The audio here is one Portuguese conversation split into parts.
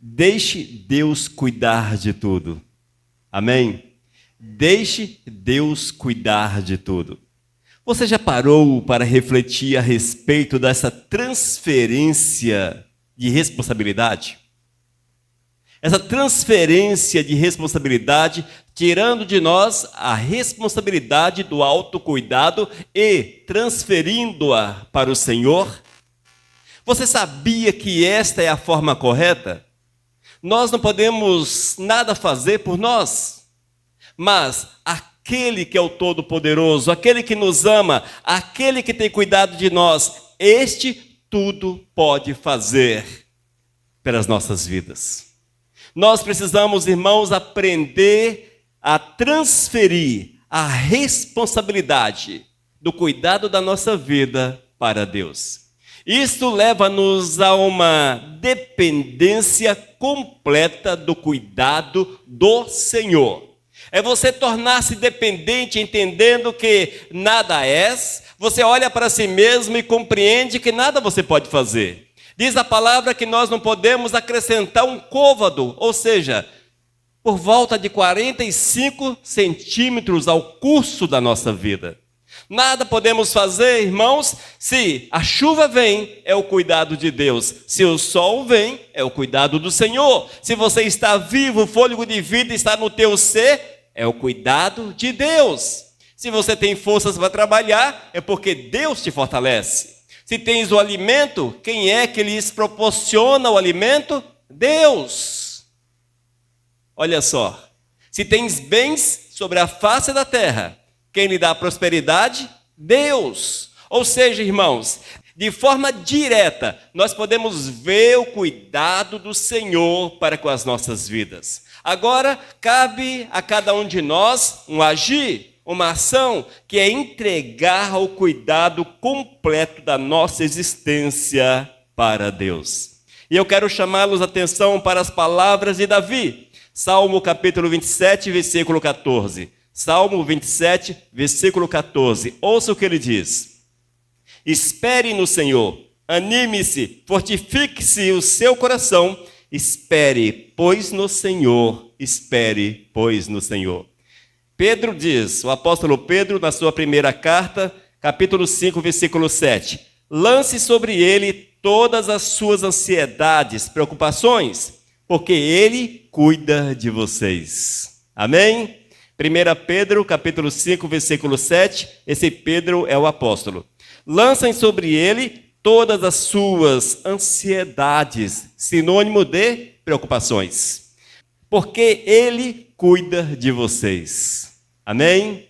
Deixe Deus cuidar de tudo. Amém? Deixe Deus cuidar de tudo. Você já parou para refletir a respeito dessa transferência de responsabilidade? Essa transferência de responsabilidade, tirando de nós a responsabilidade do autocuidado e transferindo-a para o Senhor. Você sabia que esta é a forma correta? Nós não podemos nada fazer por nós, mas aquele que é o Todo-Poderoso, aquele que nos ama, aquele que tem cuidado de nós, este tudo pode fazer pelas nossas vidas. Nós precisamos, irmãos, aprender a transferir a responsabilidade do cuidado da nossa vida para Deus. Isto leva-nos a uma dependência completa do cuidado do Senhor. É você tornar-se dependente, entendendo que nada és, você olha para si mesmo e compreende que nada você pode fazer. Diz a palavra que nós não podemos acrescentar um côvado, ou seja, por volta de 45 centímetros ao curso da nossa vida. Nada podemos fazer, irmãos, se a chuva vem, é o cuidado de Deus. Se o sol vem, é o cuidado do Senhor. Se você está vivo, o fôlego de vida está no teu ser, é o cuidado de Deus. Se você tem forças para trabalhar, é porque Deus te fortalece. Se tens o alimento, quem é que lhes proporciona o alimento? Deus. Olha só, se tens bens sobre a face da terra, quem lhe dá a prosperidade? Deus. Ou seja, irmãos, de forma direta, nós podemos ver o cuidado do Senhor para com as nossas vidas. Agora, cabe a cada um de nós um agir, uma ação, que é entregar o cuidado completo da nossa existência para Deus. E eu quero chamá-los a atenção para as palavras de Davi. Salmo capítulo 27, versículo 14. Salmo 27, versículo 14. Ouça o que ele diz. Espere no Senhor, anime-se, fortifique-se o seu coração, espere, pois no Senhor, espere, pois no Senhor. Pedro diz, o apóstolo Pedro, na sua primeira carta, capítulo 5, versículo 7. Lance sobre ele todas as suas ansiedades, preocupações, porque ele cuida de vocês. Amém? 1 Pedro, capítulo 5, versículo 7, esse Pedro é o apóstolo. Lancem sobre ele todas as suas ansiedades, sinônimo de preocupações, porque ele cuida de vocês. Amém?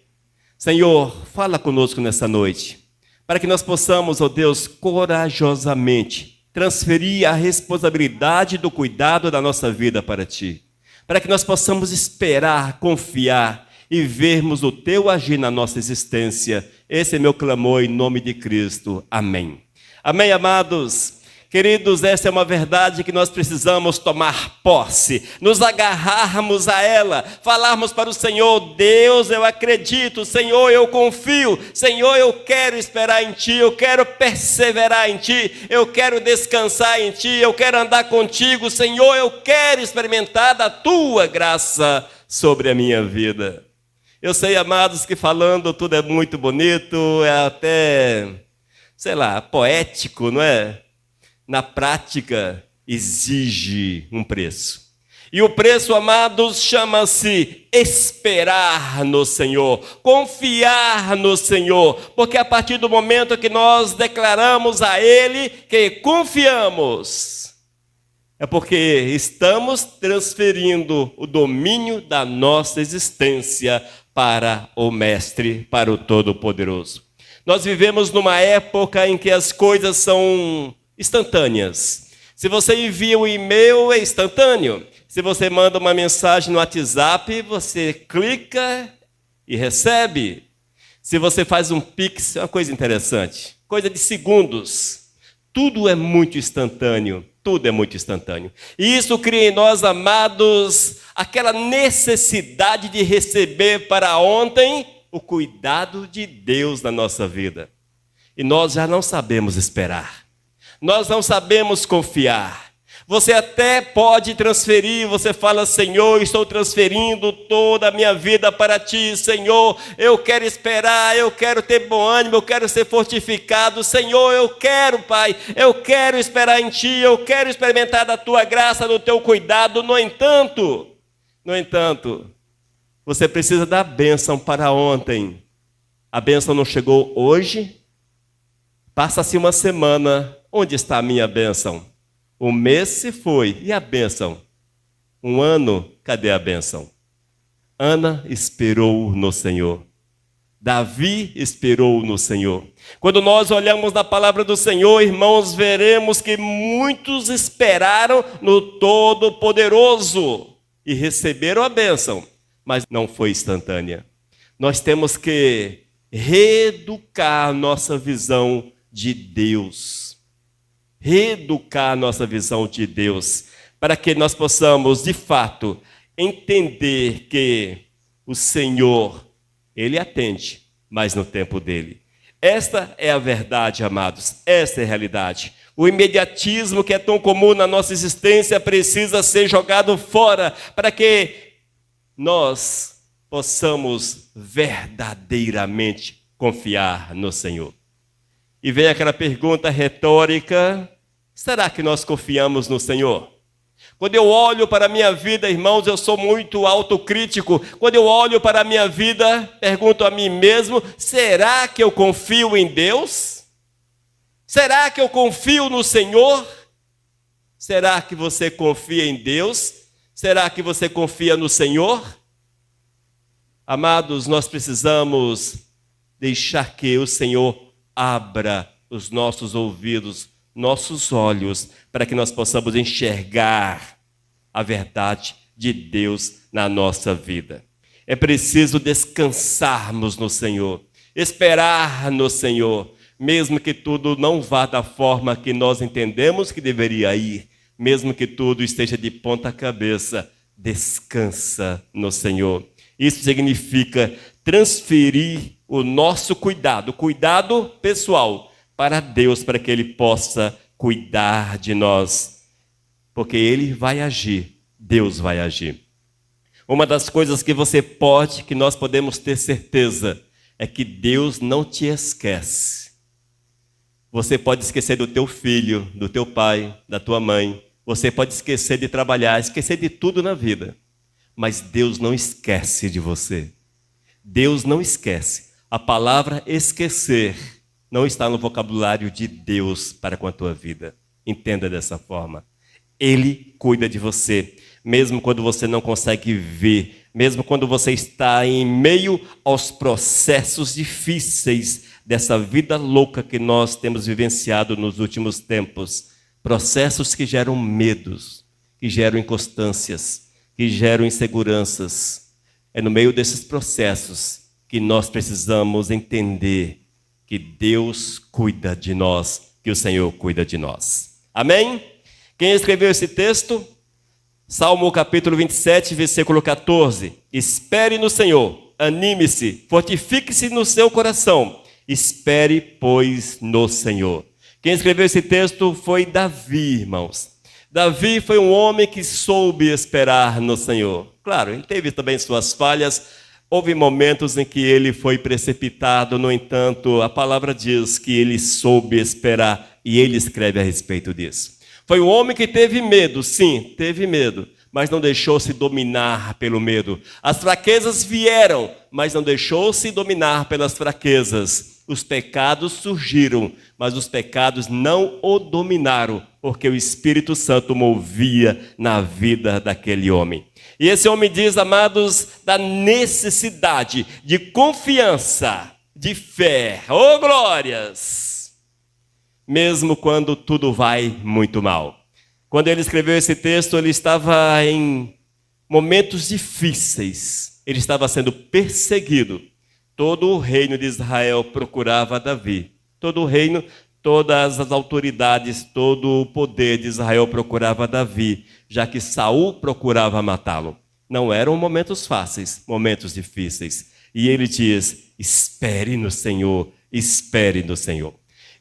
Senhor, fala conosco nessa noite, para que nós possamos, ó Deus, corajosamente transferir a responsabilidade do cuidado da nossa vida para Ti, para que nós possamos esperar, confiar e vermos o Teu agir na nossa existência. Esse é meu clamor em nome de Cristo. Amém. Amém, amados? Queridos, essa é uma verdade que nós precisamos tomar posse, nos agarrarmos a ela, falarmos para o Senhor: Deus, eu acredito, Senhor, eu confio, Senhor, eu quero esperar em Ti, eu quero perseverar em Ti, eu quero descansar em Ti, eu quero andar contigo, Senhor, eu quero experimentar da Tua graça sobre a minha vida. Eu sei, amados, que falando tudo é muito bonito, é até, poético, não é? Na prática, exige um preço. E o preço, amados, chama-se esperar no Senhor, confiar no Senhor, porque a partir do momento que nós declaramos a Ele que confiamos, é porque estamos transferindo o domínio da nossa existência para o Mestre, para o Todo-Poderoso. Nós vivemos numa época em que as coisas são instantâneas. Se você envia um e-mail, é instantâneo. Se você manda uma mensagem no WhatsApp, você clica e recebe. Se você faz um Pix, é uma coisa interessante, coisa de segundos. Tudo é muito instantâneo, tudo é muito instantâneo. E isso cria em nós, amados, aquela necessidade de receber para ontem o cuidado de Deus na nossa vida. E nós já não sabemos esperar. Nós não sabemos confiar. Você até pode transferir, você fala: Senhor, estou transferindo toda a minha vida para Ti, Senhor, eu quero esperar, eu quero ter bom ânimo, eu quero ser fortificado, Senhor, eu quero, Pai, eu quero esperar em Ti, eu quero experimentar da Tua graça, do Teu cuidado. No entanto, você precisa da bênção para ontem. A bênção não chegou hoje, passa-se uma semana, onde está a minha bênção? Um mês se foi, e a bênção? Um ano, cadê a bênção? Ana esperou no Senhor. Davi esperou no Senhor. Quando nós olhamos na palavra do Senhor, irmãos, veremos que muitos esperaram no Todo-Poderoso e receberam a bênção, mas não foi instantânea. Nós temos que reeducar nossa visão de Deus. Reeducar a nossa visão de Deus, para que nós possamos, de fato, entender que o Senhor, Ele atende, mas no tempo dEle. Esta é a verdade, amados, esta é a realidade. O imediatismo que é tão comum na nossa existência precisa ser jogado fora, para que nós possamos verdadeiramente confiar no Senhor. E vem aquela pergunta retórica: será que nós confiamos no Senhor? Quando eu olho para a minha vida, irmãos, eu sou muito autocrítico. Quando eu olho para a minha vida, pergunto a mim mesmo: será que eu confio em Deus? Será que eu confio no Senhor? Será que você confia em Deus? Será que você confia no Senhor? Amados, nós precisamos deixar que o Senhor abra os nossos ouvidos, nossos olhos, para que nós possamos enxergar a verdade de Deus na nossa vida. É preciso descansarmos no Senhor, esperar no Senhor, mesmo que tudo não vá da forma que nós entendemos que deveria ir, mesmo que tudo esteja de ponta cabeça, descansa no Senhor. Isso significa transferir o nosso cuidado pessoal, para Deus, para que Ele possa cuidar de nós. Porque Ele vai agir, Deus vai agir. Uma das coisas que que nós podemos ter certeza, é que Deus não te esquece. Você pode esquecer do teu filho, do teu pai, da tua mãe. Você pode esquecer de trabalhar, esquecer de tudo na vida. Mas Deus não esquece de você. Deus não esquece. A palavra esquecer não está no vocabulário de Deus para com a tua vida. Entenda dessa forma. Ele cuida de você, mesmo quando você não consegue ver, mesmo quando você está em meio aos processos difíceis dessa vida louca que nós temos vivenciado nos últimos tempos. Processos que geram medos, que geram inconstâncias, que geram inseguranças. É no meio desses processos que nós precisamos entender que Deus cuida de nós, que o Senhor cuida de nós. Amém? Quem escreveu esse texto? Salmo capítulo 27, versículo 14. Espere no Senhor, anime-se, fortifique-se no seu coração. Espere, pois, no Senhor. Quem escreveu esse texto foi Davi, irmãos. Davi foi um homem que soube esperar no Senhor. Claro, ele teve também suas falhas. Houve momentos em que ele foi precipitado, no entanto, a palavra diz que ele soube esperar e ele escreve a respeito disso. Foi um homem que teve medo, sim, teve medo, mas não deixou-se dominar pelo medo. As fraquezas vieram, mas não deixou-se dominar pelas fraquezas. Os pecados surgiram, mas os pecados não o dominaram, porque o Espírito Santo movia na vida daquele homem. E esse homem diz, amados, da necessidade de confiança, de fé. Oh, glórias! Mesmo quando tudo vai muito mal. Quando ele escreveu esse texto, ele estava em momentos difíceis. Ele estava sendo perseguido. Todo o reino de Israel procurava Davi. Todo o reino, todas as autoridades, todo o poder de Israel procurava Davi, já que Saul procurava matá-lo. Não eram momentos fáceis, momentos difíceis. E ele diz, espere no Senhor, espere no Senhor.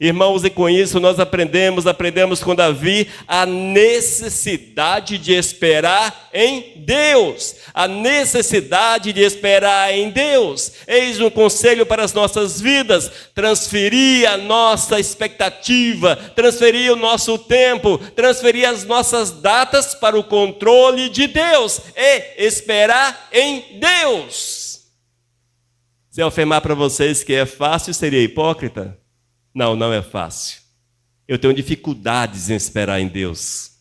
Irmãos, e com isso nós aprendemos com Davi a necessidade de esperar em Deus. A necessidade de esperar em Deus. Eis um conselho para as nossas vidas: transferir a nossa expectativa, transferir o nosso tempo, transferir as nossas datas para o controle de Deus e esperar em Deus. Se eu afirmar para vocês que é fácil, seria hipócrita? Não, não é fácil. Eu tenho dificuldades em esperar em Deus.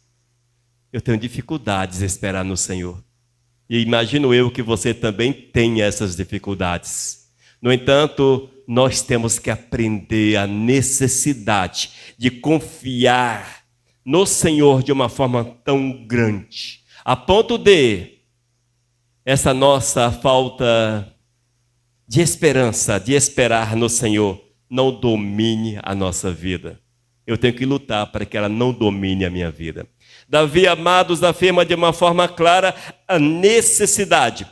Eu tenho dificuldades em esperar no Senhor. E imagino eu que você também tenha essas dificuldades. No entanto, nós temos que aprender a necessidade de confiar no Senhor de uma forma tão grande, a ponto de essa nossa falta de esperança, de esperar no Senhor, não domine a nossa vida. Eu tenho que lutar para que ela não domine a minha vida. Davi, amados, afirma de uma forma clara a necessidade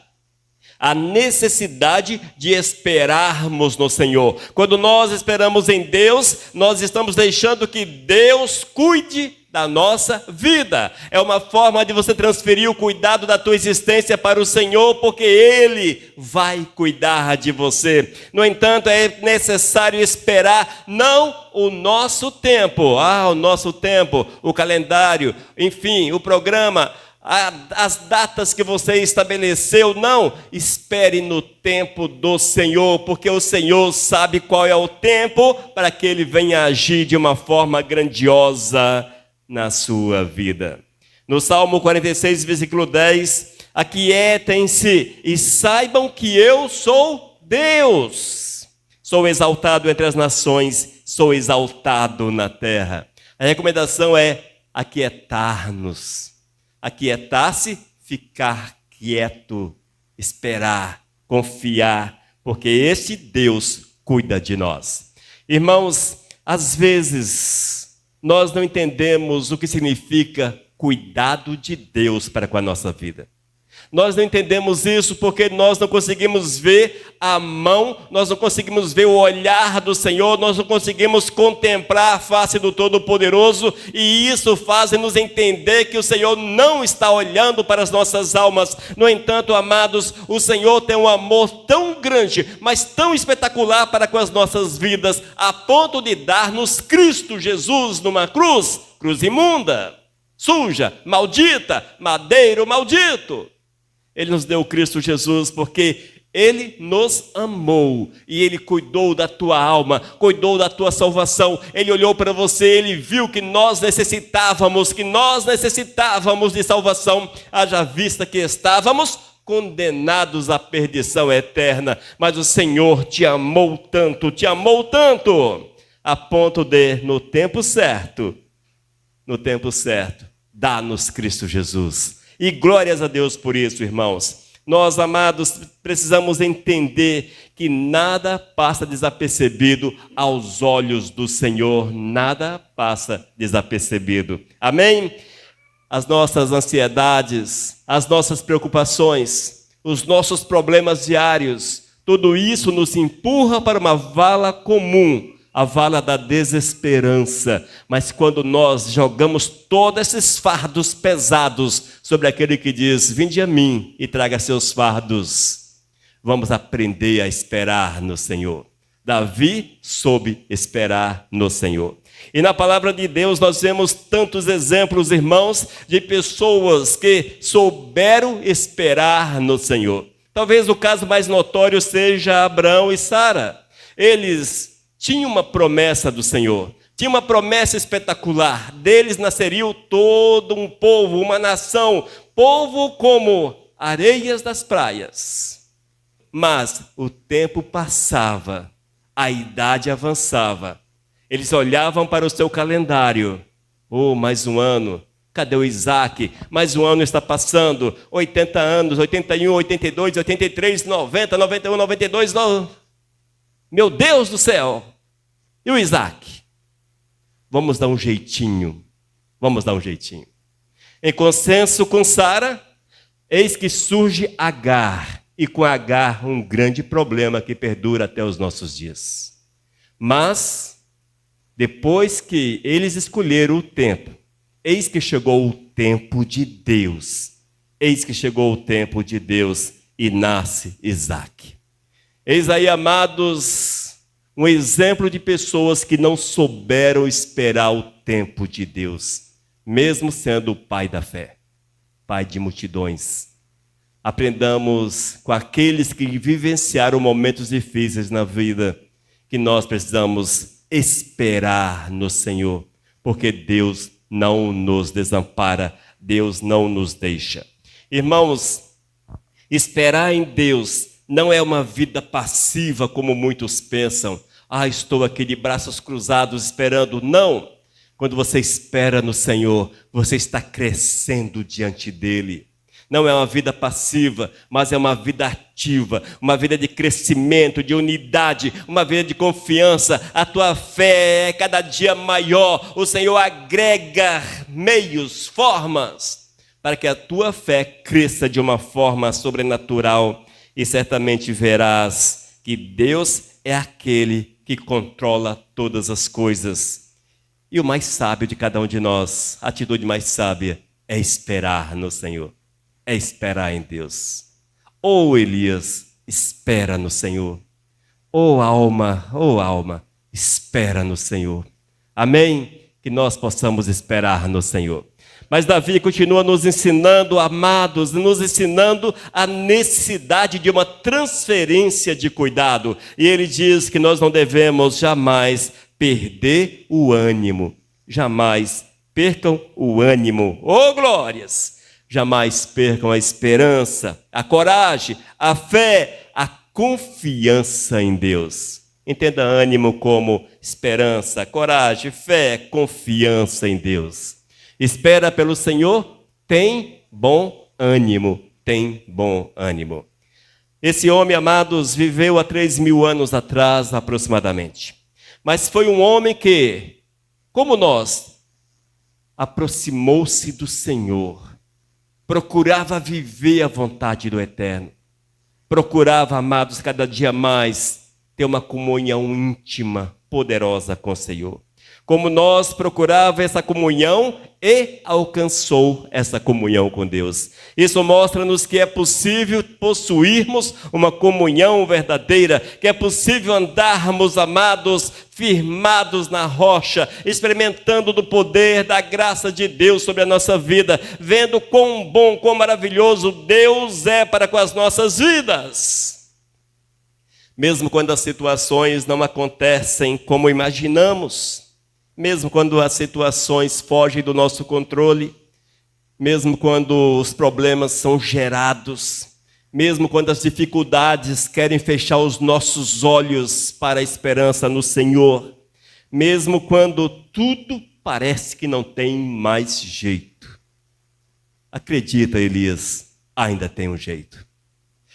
de esperarmos no Senhor. Quando nós esperamos em Deus, nós estamos deixando que Deus cuide da nossa vida. É uma forma de você transferir o cuidado da tua existência para o Senhor, porque Ele vai cuidar de você. No entanto, é necessário esperar não o nosso tempo, o nosso tempo, o calendário, enfim, o programa, as datas que você estabeleceu. Não, espere no tempo do Senhor, porque o Senhor sabe qual é o tempo para que Ele venha agir de uma forma grandiosa na sua vida. No Salmo 46, versículo 10, aquietem-se e saibam que eu sou Deus. Sou exaltado entre as nações, sou exaltado na terra. A recomendação é aquietar-nos. Aquietar-se, ficar quieto, esperar, confiar, porque este Deus cuida de nós. Irmãos, às vezes nós não entendemos o que significa cuidado de Deus para com a nossa vida. Nós não entendemos isso porque nós não conseguimos ver a mão, nós não conseguimos ver o olhar do Senhor, nós não conseguimos contemplar a face do Todo-Poderoso, e isso faz-nos entender que o Senhor não está olhando para as nossas almas. No entanto, amados, o Senhor tem um amor tão grande, mas tão espetacular para com as nossas vidas, a ponto de dar-nos Cristo Jesus numa cruz imunda, suja, maldita, madeiro maldito. Ele nos deu Cristo Jesus porque Ele nos amou e Ele cuidou da tua alma, cuidou da tua salvação. Ele olhou para você, Ele viu que nós necessitávamos de salvação, haja vista que estávamos condenados à perdição eterna. Mas o Senhor te amou tanto, a ponto de, no tempo certo, dá-nos Cristo Jesus. E glórias a Deus por isso, irmãos. Nós, amados, precisamos entender que nada passa desapercebido aos olhos do Senhor. Nada passa desapercebido. Amém? As nossas ansiedades, as nossas preocupações, os nossos problemas diários, tudo isso nos empurra para uma vala comum, a vala da desesperança. Mas quando nós jogamos todos esses fardos pesados sobre aquele que diz: vinde a mim e traga seus fardos, vamos aprender a esperar no Senhor. Davi soube esperar no Senhor. E na palavra de Deus nós vemos tantos exemplos, irmãos, de pessoas que souberam esperar no Senhor. Talvez o caso mais notório seja Abraão e Sara. Eles tinha uma promessa do Senhor, tinha uma promessa espetacular. Deles nasceria todo um povo, uma nação, povo como areias das praias. Mas o tempo passava, a idade avançava. Eles olhavam para o seu calendário. Mais um ano. Cadê o Isaac? Mais um ano está passando. 80 anos, 81, 82, 83, 90, 91, 92... Meu Deus do céu! E o Isaac? Vamos dar um jeitinho. Em consenso com Sara, eis que surge Agar. E com Agar um grande problema que perdura até os nossos dias. Mas Depois que eles escolheram o tempo, eis que chegou o tempo de Deus. Eis que chegou o tempo de Deus e nasce Isaque. Eis aí, amados, um exemplo de pessoas que não souberam esperar o tempo de Deus, mesmo sendo o pai da fé, pai de multidões. Aprendamos com aqueles que vivenciaram momentos difíceis na vida, que nós precisamos esperar no Senhor, porque Deus não nos desampara, Deus não nos deixa. Irmãos, esperar em Deus não é uma vida passiva como muitos pensam. Estou aqui de braços cruzados esperando. Não. Quando você espera no Senhor, você está crescendo diante dEle. Não é uma vida passiva, mas é uma vida ativa, uma vida de crescimento, de unidade, uma vida de confiança. A tua fé é cada dia maior. O Senhor agrega meios, formas, para que a tua fé cresça de uma forma sobrenatural. E certamente verás que Deus é aquele que controla todas as coisas. E o mais sábio de cada um de nós, a atitude mais sábia, é esperar no Senhor. É esperar em Deus. Elias, espera no Senhor. Alma, espera no Senhor. Amém? Que nós possamos esperar no Senhor. Mas Davi continua nos ensinando, amados, nos ensinando a necessidade de uma transferência de cuidado. E ele diz que nós não devemos jamais perder o ânimo. Jamais percam o ânimo. Glórias! Jamais percam a esperança, a coragem, a fé, a confiança em Deus. Entenda ânimo como esperança, coragem, fé, confiança em Deus. Espera pelo Senhor, tem bom ânimo, tem bom ânimo. Esse homem, amados, viveu há 3.000 anos atrás, aproximadamente. Mas foi um homem que, como nós, aproximou-se do Senhor. Procurava viver a vontade do Eterno. Procurava, amados, cada dia mais ter uma comunhão íntima, poderosa com o Senhor. Como nós, procurava essa comunhão e alcançou essa comunhão com Deus. Isso mostra-nos que é possível possuirmos uma comunhão verdadeira, que é possível andarmos, amados, firmados na rocha, experimentando do poder, da graça de Deus sobre a nossa vida, vendo quão bom, quão maravilhoso Deus é para com as nossas vidas. Mesmo quando as situações não acontecem como imaginamos, mesmo quando as situações fogem do nosso controle, mesmo quando os problemas são gerados, mesmo quando as dificuldades querem fechar os nossos olhos para a esperança no Senhor, mesmo quando tudo parece que não tem mais jeito. Acredita, Elias, ainda tem um jeito.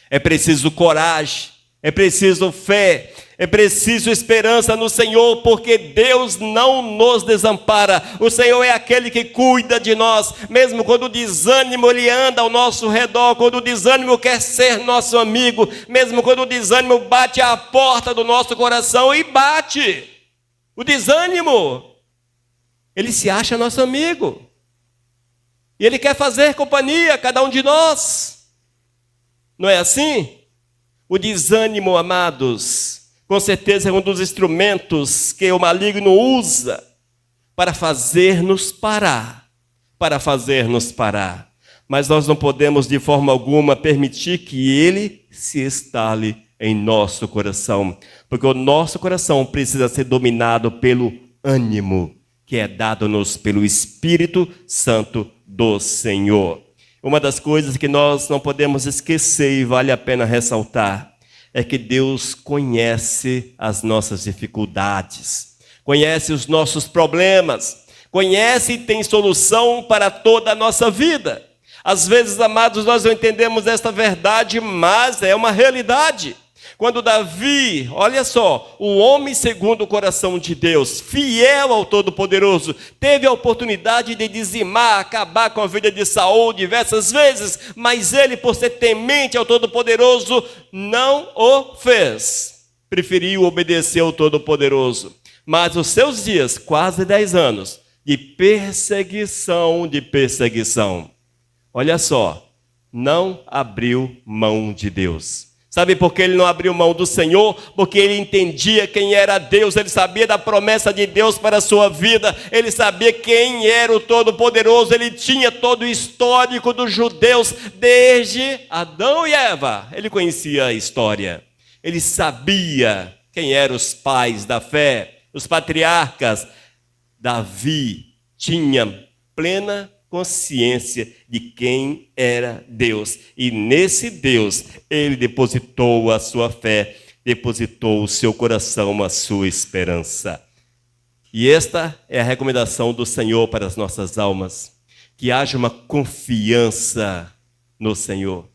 É preciso coragem, é preciso fé, é preciso esperança no Senhor, porque Deus não nos desampara. O Senhor é aquele que cuida de nós, mesmo quando o desânimo ele anda ao nosso redor, quando o desânimo quer ser nosso amigo, mesmo quando o desânimo bate à porta do nosso coração, e bate. O desânimo, ele se acha nosso amigo, e ele quer fazer companhia a cada um de nós. Não é assim? O desânimo, amados, com certeza é um dos instrumentos que o maligno usa para fazer-nos parar. Mas nós não podemos de forma alguma permitir que ele se instale em nosso coração, porque o nosso coração precisa ser dominado pelo ânimo que é dado-nos pelo Espírito Santo do Senhor. Uma das coisas que nós não podemos esquecer e vale a pena ressaltar é que Deus conhece as nossas dificuldades, conhece os nossos problemas, conhece e tem solução para toda a nossa vida. Às vezes, amados, nós não entendemos esta verdade, mas é uma realidade. Quando Davi, olha só, o homem segundo o coração de Deus, fiel ao Todo-Poderoso, teve a oportunidade de dizimar, acabar com a vida de Saul diversas vezes, mas ele, por ser temente ao Todo-Poderoso, não o fez. Preferiu obedecer ao Todo-Poderoso. Mas os seus dias, quase 10 anos, de perseguição, olha só, não abriu mão de Deus. Sabe por que ele não abriu mão do Senhor? Porque ele entendia quem era Deus, ele sabia da promessa de Deus para a sua vida, ele sabia quem era o Todo-Poderoso, ele tinha todo o histórico dos judeus, desde Adão e Eva. Ele conhecia a história, ele sabia quem eram os pais da fé, os patriarcas. Davi tinha plena consciência de quem era Deus. E nesse Deus, ele depositou a sua fé, depositou o seu coração, a sua esperança. E esta é a recomendação do Senhor para as nossas almas. Que haja uma confiança no Senhor.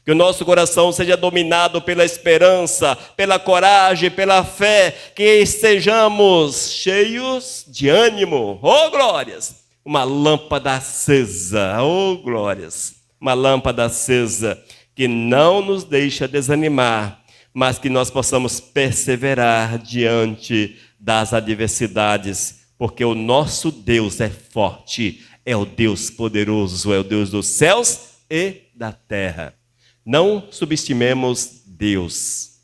Que o nosso coração seja dominado pela esperança, pela coragem, pela fé. Que estejamos cheios de ânimo. Oh, glórias! Uma lâmpada acesa, oh glórias, uma lâmpada acesa que não nos deixa desanimar, mas que nós possamos perseverar diante das adversidades, porque o nosso Deus é forte, é o Deus poderoso, é o Deus dos céus e da terra. Não subestimemos Deus,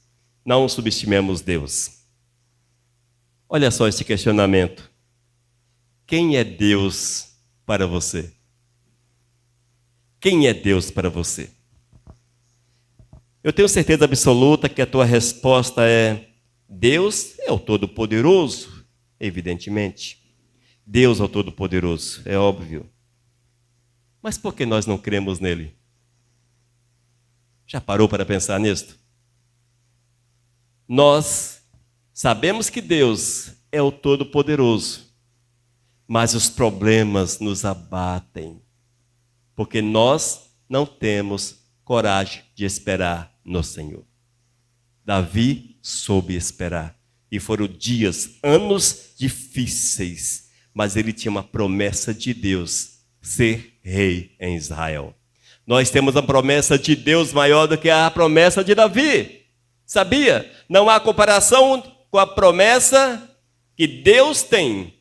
não subestimemos Deus. Olha só esse questionamento. Quem é Deus para você? Quem é Deus para você? Eu tenho certeza absoluta que a tua resposta é: Deus é o Todo-Poderoso, evidentemente. Deus é o Todo-Poderoso, é óbvio. Mas por que nós não cremos nele? Já parou para pensar nisto? Nós sabemos que Deus é o Todo-Poderoso, mas os problemas nos abatem, porque nós não temos coragem de esperar no Senhor. Davi soube esperar, e foram dias, anos difíceis, mas ele tinha uma promessa de Deus, ser rei em Israel. Nós temos a promessa de Deus maior do que a promessa de Davi, sabia? Não há comparação com a promessa que Deus tem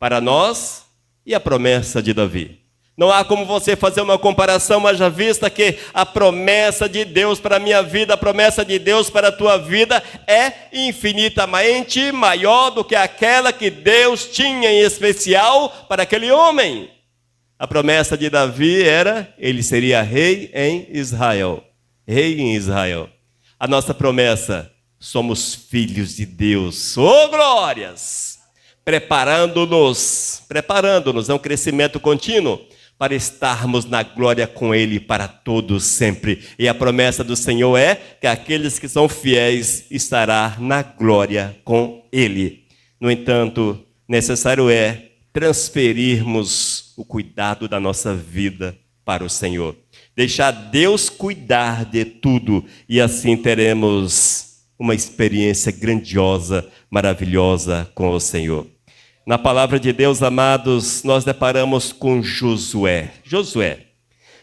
para nós e a promessa de Davi. Não há como você fazer uma comparação, mas já vista que a promessa de Deus para a minha vida, a promessa de Deus para a tua vida é infinitamente maior do que aquela que Deus tinha em especial para aquele homem. A promessa de Davi era, ele seria rei em Israel. Rei em Israel. A nossa promessa, somos filhos de Deus. Oh, glórias! Preparando-nos, é um crescimento contínuo para estarmos na glória com Ele para todos sempre. E a promessa do Senhor é que aqueles que são fiéis estarão na glória com Ele. No entanto, necessário é transferirmos o cuidado da nossa vida para o Senhor. Deixar Deus cuidar de tudo e assim teremos uma experiência grandiosa, maravilhosa com o Senhor. Na palavra de Deus, amados, nós deparamos com Josué.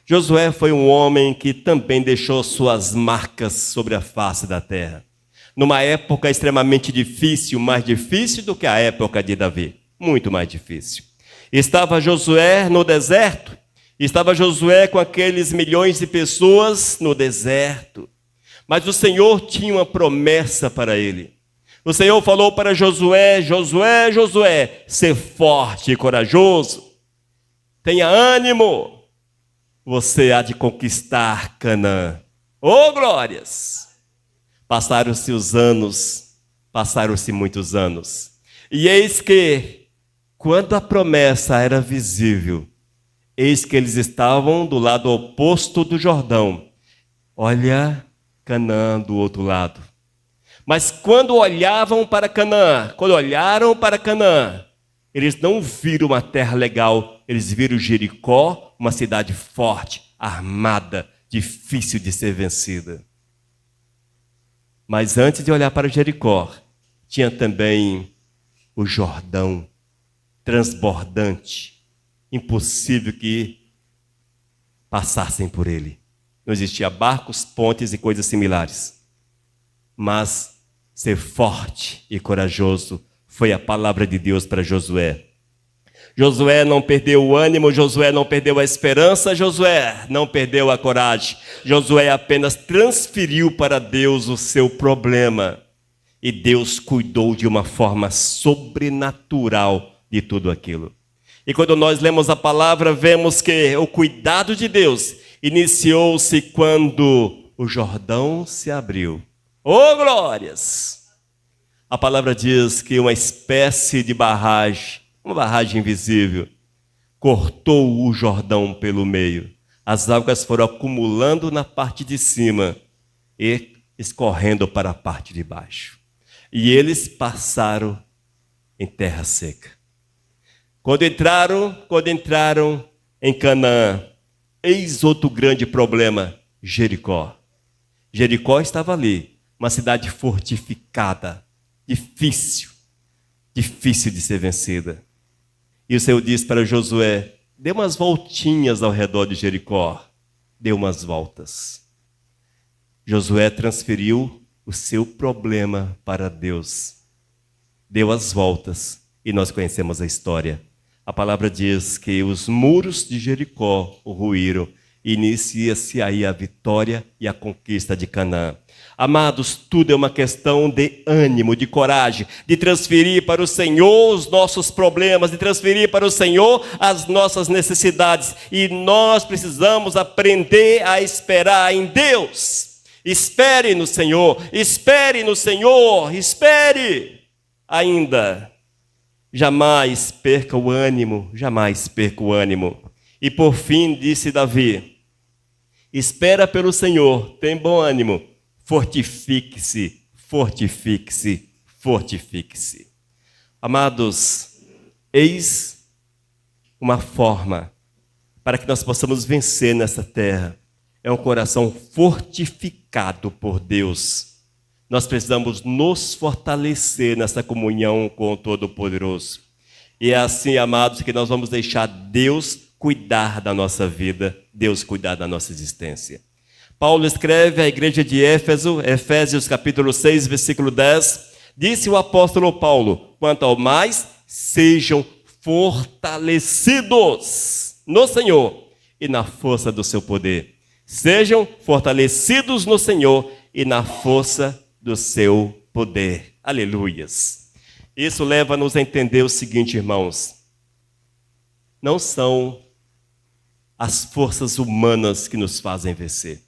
Josué foi um homem que também deixou suas marcas sobre a face da terra. Numa época extremamente difícil, mais difícil do que a época de Davi. Muito mais difícil. Estava Josué no deserto. Estava Josué com aqueles milhões de pessoas no deserto. Mas o Senhor tinha uma promessa para ele. O Senhor falou para Josué: Josué, ser forte e corajoso. Tenha ânimo. Você há de conquistar Canaã. Oh, glórias! Passaram-se os anos, passaram-se muitos anos. E eis que, quando a promessa era visível, eis que eles estavam do lado oposto do Jordão. Olha Canaã do outro lado. Mas quando olharam para Canaã, eles não viram uma terra legal, eles viram Jericó, uma cidade forte, armada, difícil de ser vencida. Mas antes de olhar para Jericó, tinha também o Jordão, transbordante, impossível que passassem por ele. Não existia barcos, pontes e coisas similares. Mas ser forte e corajoso Foi a palavra de Deus para Josué. Josué não perdeu o ânimo, Josué não perdeu a esperança, Josué não perdeu a coragem. Josué apenas transferiu para Deus o seu problema. E Deus cuidou de uma forma sobrenatural de tudo aquilo. E quando nós lemos a palavra, vemos que o cuidado de Deus iniciou-se quando o Jordão se abriu. Oh, glórias! A palavra diz que uma espécie de barragem, uma barragem invisível, cortou o Jordão pelo meio. As águas foram acumulando na parte de cima e escorrendo para a parte de baixo. E eles passaram em terra seca. Quando entraram em Canaã, eis outro grande problema, Jericó. Jericó estava ali, uma cidade fortificada, difícil de ser vencida. E o Senhor disse para Josué, dê umas voltinhas ao redor de Jericó. Dê umas voltas. Josué transferiu o seu problema para Deus. Deu as voltas e nós conhecemos a história. A palavra diz que os muros de Jericó ruíram e inicia-se aí a vitória e a conquista de Canaã. Amados, tudo é uma questão de ânimo, de coragem, de transferir para o Senhor os nossos problemas, de transferir para o Senhor as nossas necessidades. E nós precisamos aprender a esperar em Deus. Espere no Senhor, espere no Senhor, espere ainda. Jamais perca o ânimo, jamais perca o ânimo. E por fim disse Davi, espera pelo Senhor, tem bom ânimo, fortifique-se, fortifique-se, fortifique-se. Amados, eis uma forma para que nós possamos vencer nessa terra. É um coração fortificado por Deus. Nós precisamos nos fortalecer nessa comunhão com o Todo-Poderoso. E é assim, amados, que nós vamos deixar Deus cuidar da nossa vida, Deus cuidar da nossa existência. Paulo escreve à igreja de Éfeso, Efésios capítulo 6, versículo 10, disse o apóstolo Paulo, quanto ao mais, sejam fortalecidos no Senhor e na força do seu poder. Sejam fortalecidos no Senhor e na força do seu poder. Aleluias. Isso leva-nos a entender o seguinte, irmãos. Não são as forças humanas que nos fazem vencer.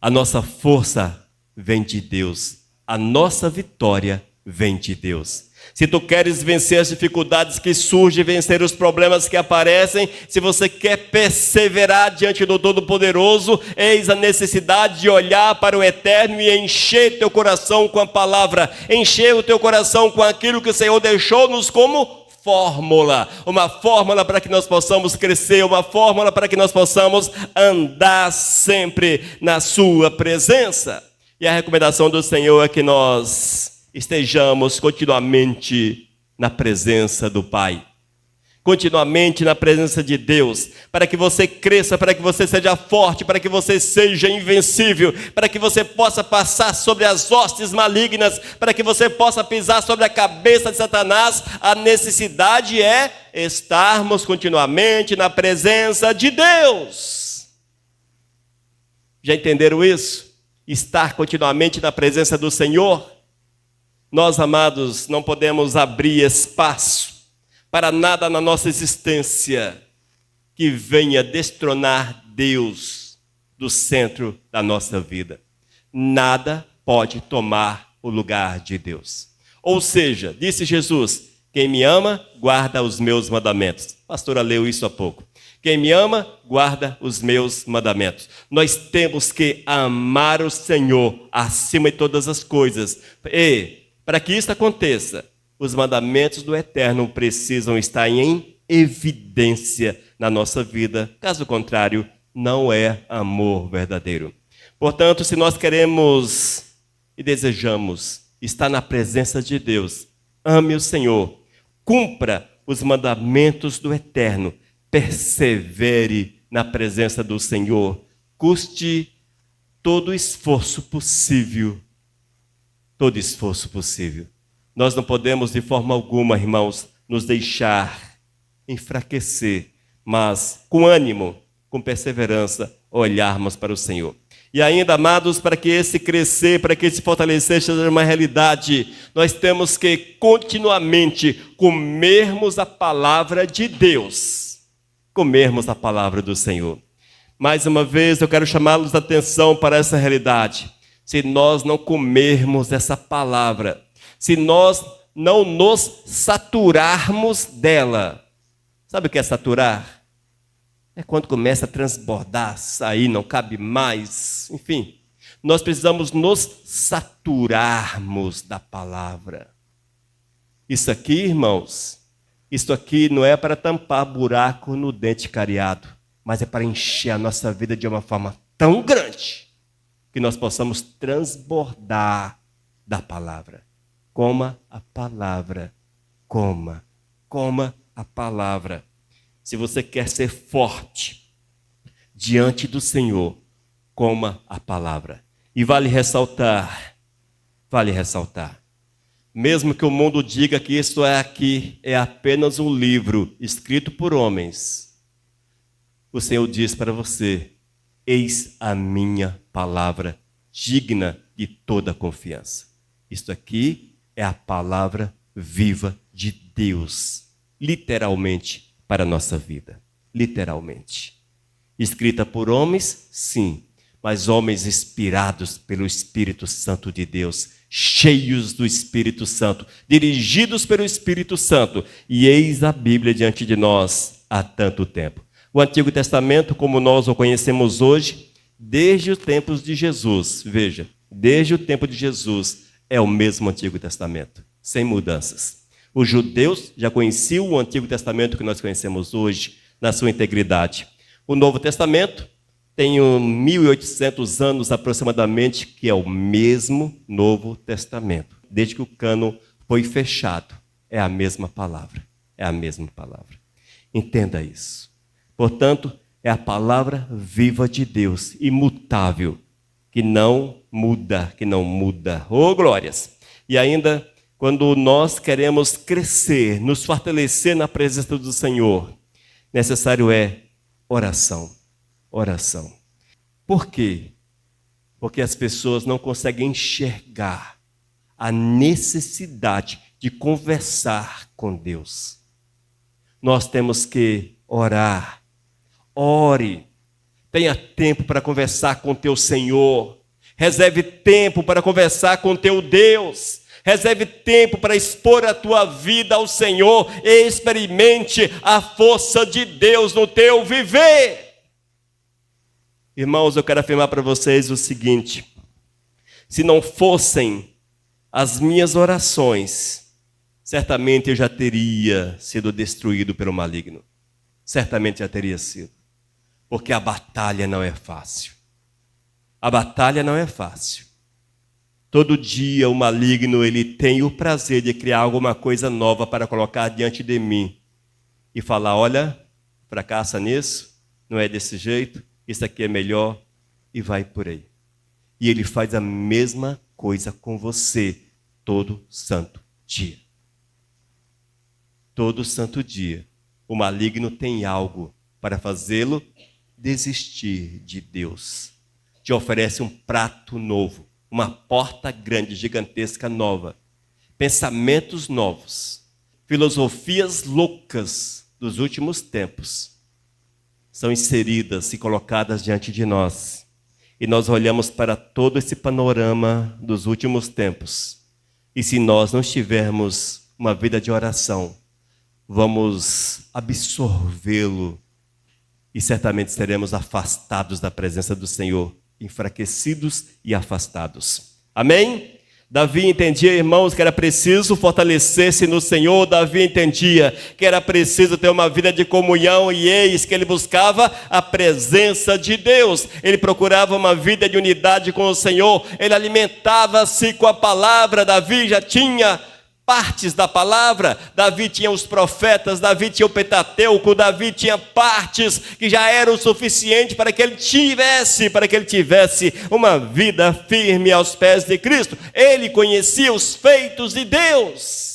A nossa força vem de Deus. A nossa vitória vem de Deus. Se tu queres vencer as dificuldades que surgem, vencer os problemas que aparecem, se você quer perseverar diante do Todo-Poderoso, eis a necessidade de olhar para o Eterno e encher teu coração com a palavra, encher o teu coração com aquilo que o Senhor deixou-nos como fórmula, uma fórmula para que nós possamos crescer, uma fórmula para que nós possamos andar sempre na sua presença. E a recomendação do Senhor é que nós estejamos continuamente na presença do Pai, continuamente na presença de Deus, para que você cresça, para que você seja forte, para que você seja invencível, para que você possa passar sobre as hostes malignas, para que você possa pisar sobre a cabeça de Satanás. A necessidade é estarmos continuamente na presença de Deus. Já entenderam isso? Estar continuamente na presença do Senhor. Nós, amados, não podemos abrir espaço para nada na nossa existência que venha destronar Deus do centro da nossa vida. Nada pode tomar o lugar de Deus. Ou seja, disse Jesus, quem me ama, guarda os meus mandamentos. A pastora leu isso há pouco. Quem me ama, guarda os meus mandamentos. Nós temos que amar o Senhor acima de todas as coisas. E para que isso aconteça, os mandamentos do Eterno precisam estar em evidência na nossa vida. Caso contrário, não é amor verdadeiro. Portanto, se nós queremos e desejamos estar na presença de Deus, ame o Senhor, cumpra os mandamentos do Eterno, persevere na presença do Senhor, custe todo esforço possível. Todo esforço possível. Nós não podemos de forma alguma, irmãos, nos deixar enfraquecer, mas com ânimo, com perseverança, olharmos para o Senhor. E ainda, amados, para que esse crescer, para que esse fortalecer seja uma realidade, nós temos que continuamente comermos a palavra de Deus, comermos a palavra do Senhor. Mais uma vez, eu quero chamá-los a atenção para essa realidade. Se nós não comermos essa palavra, se nós não nos saturarmos dela, sabe o que é saturar? É quando começa a transbordar, sair, não cabe mais. Enfim, nós precisamos nos saturarmos da palavra. Isso aqui, irmãos, isso aqui não é para tampar buraco no dente cariado, mas é para encher a nossa vida de uma forma tão grande que nós possamos transbordar da palavra. Coma a palavra, coma a palavra. Se você quer ser forte diante do Senhor, coma a palavra. E vale ressaltar, mesmo que o mundo diga que isto aqui é apenas um livro escrito por homens, o Senhor diz para você: eis a minha palavra, digna de toda confiança. Isto aqui é a palavra viva de Deus, literalmente, para a nossa vida, literalmente. Escrita por homens, sim, mas homens inspirados pelo Espírito Santo de Deus, cheios do Espírito Santo, dirigidos pelo Espírito Santo. E eis a Bíblia diante de nós há tanto tempo. O Antigo Testamento, como nós o conhecemos hoje, desde os tempos de Jesus, veja, desde o tempo de Jesus, é o mesmo Antigo Testamento, sem mudanças. Os judeus já conheciam o Antigo Testamento que nós conhecemos hoje, na sua integridade. O Novo Testamento tem 1.800 anos aproximadamente, que é o mesmo Novo Testamento. Desde que o cânon foi fechado, é a mesma palavra. É a mesma palavra. Entenda isso. Portanto, é a palavra viva de Deus, imutável, que não muda, Oh, glórias! E ainda, quando nós queremos crescer, nos fortalecer na presença do Senhor, necessário é oração. Oração. Por quê? Porque as pessoas não conseguem enxergar a necessidade de conversar com Deus. Nós temos que orar. Ore. Tenha tempo para conversar com teu Senhor. Reserve tempo para conversar com teu Deus. Reserve tempo para expor a tua vida ao Senhor e experimente a força de Deus no teu viver. Irmãos, eu quero afirmar para vocês o seguinte: se não fossem as minhas orações, certamente eu já teria sido destruído pelo maligno. Certamente já teria sido. Porque a batalha não é fácil. A batalha não é fácil. Todo dia o maligno ele tem o prazer de criar alguma coisa nova para colocar diante de mim e falar: olha, fracassa nisso, não é desse jeito, isso aqui é melhor, e vai por aí. E ele faz a mesma coisa com você todo santo dia. Todo santo dia o maligno tem algo para fazê-lo desistir de Deus. Te oferece um prato novo, uma porta grande, gigantesca, nova, pensamentos novos, filosofias loucas dos últimos tempos são inseridas e colocadas diante de nós. E nós olhamos para todo esse panorama dos últimos tempos. E se nós não tivermos uma vida de oração, vamos absorvê-lo e certamente seremos afastados da presença do Senhor, enfraquecidos e afastados. Amém? Davi entendia, irmãos, que era preciso fortalecer-se no Senhor. Davi entendia que era preciso ter uma vida de comunhão, e eis que ele buscava a presença de Deus. Ele procurava uma vida de unidade com o Senhor. Ele alimentava-se com a palavra. Davi já tinha partes da palavra. Davi tinha os profetas, Davi tinha o Pentateuco, Davi tinha partes que já eram o suficiente para que ele tivesse uma vida firme aos pés de Cristo. Ele conhecia os feitos de Deus.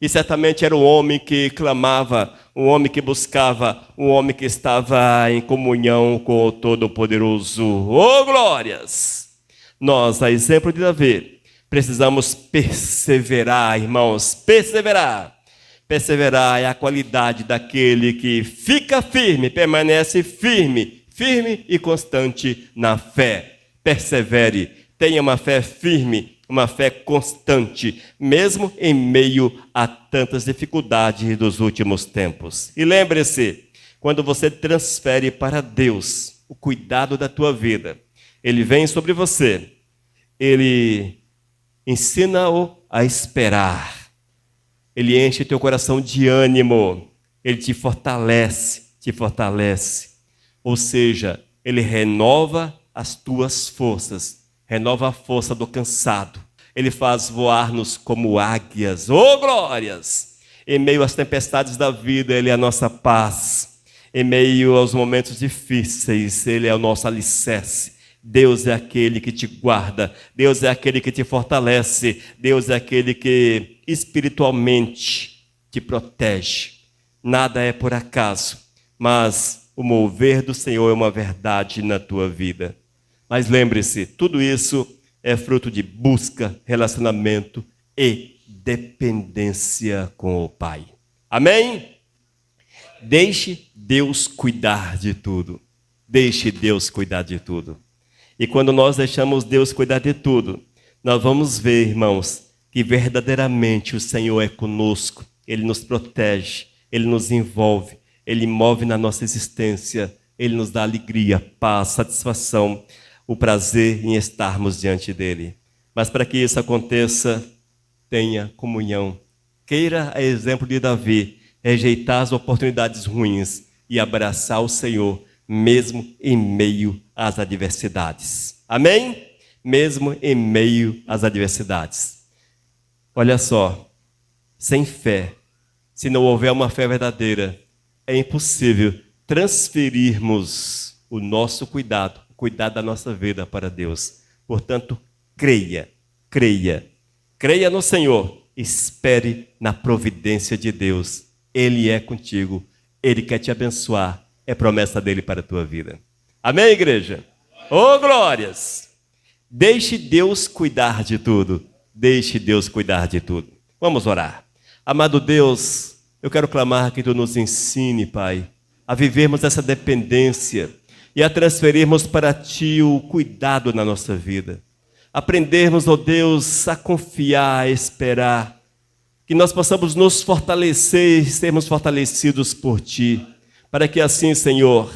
E certamente era um homem que clamava, um homem que buscava, um homem que estava em comunhão com o Todo-Poderoso. Oh, glórias! Nós, a exemplo de Davi, precisamos perseverar, irmãos, perseverar. Perseverar é a qualidade daquele que fica firme, permanece firme e constante na fé. Persevere, tenha uma fé firme, uma fé constante, mesmo em meio a tantas dificuldades dos últimos tempos. E lembre-se, quando você transfere para Deus o cuidado da tua vida, Ele vem sobre você, Ele ensina-o a esperar, Ele enche teu coração de ânimo, Ele te fortalece. Ou seja, Ele renova as tuas forças, renova a força do cansado. Ele faz voar-nos como águias. Oh, glórias! Em meio às tempestades da vida, Ele é a nossa paz. Em meio aos momentos difíceis, Ele é o nosso alicerce. Deus é aquele que te guarda. Deus é aquele que te fortalece. Deus é aquele que espiritualmente te protege. Nada é por acaso, mas o mover do Senhor é uma verdade na tua vida. Mas lembre-se, tudo isso é fruto de busca, relacionamento e dependência com o Pai. Amém? Deixe Deus cuidar de tudo. Deixe Deus cuidar de tudo. E quando nós deixamos Deus cuidar de tudo, nós vamos ver, irmãos, que verdadeiramente o Senhor é conosco. Ele nos protege, Ele nos envolve, Ele move na nossa existência, Ele nos dá alegria, paz, satisfação, o prazer em estarmos diante dEle. Mas para que isso aconteça, tenha comunhão. Queira, a exemplo de Davi, rejeitar as oportunidades ruins e abraçar o Senhor, mesmo em meio às adversidades. Amém? Mesmo em meio às adversidades. Olha só, sem fé, se não houver uma fé verdadeira, é impossível transferirmos o nosso cuidado da nossa vida para Deus. Portanto, creia no Senhor, espere na providência de Deus. Ele é contigo, Ele quer te abençoar, é promessa dEle para a tua vida. Amém, igreja? Oh, glórias! Deixe Deus cuidar de tudo, deixe Deus cuidar de tudo. Vamos orar. Amado Deus, eu quero clamar que Tu nos ensine, Pai, a vivermos essa dependência e a transferirmos para Ti o cuidado na nossa vida. Aprendermos, ó Deus, a confiar, a esperar, que nós possamos nos fortalecer e sermos fortalecidos por Ti, para que assim, Senhor,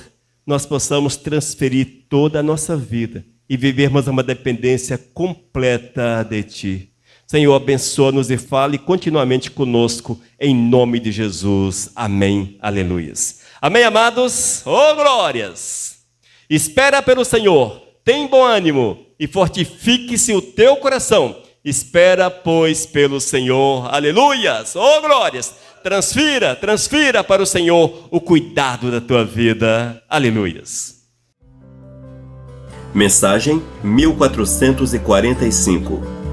nós possamos transferir toda a nossa vida e vivermos uma dependência completa de Ti. Senhor, abençoa-nos e fale continuamente conosco, em nome de Jesus. Amém. Aleluias. Amém, amados? Oh, glórias! Espera pelo Senhor, tem bom ânimo e fortifique-se o teu coração. Espera, pois, pelo Senhor. Aleluias! Oh, glórias! Transfira para o Senhor o cuidado da tua vida. Aleluias! Mensagem 1445.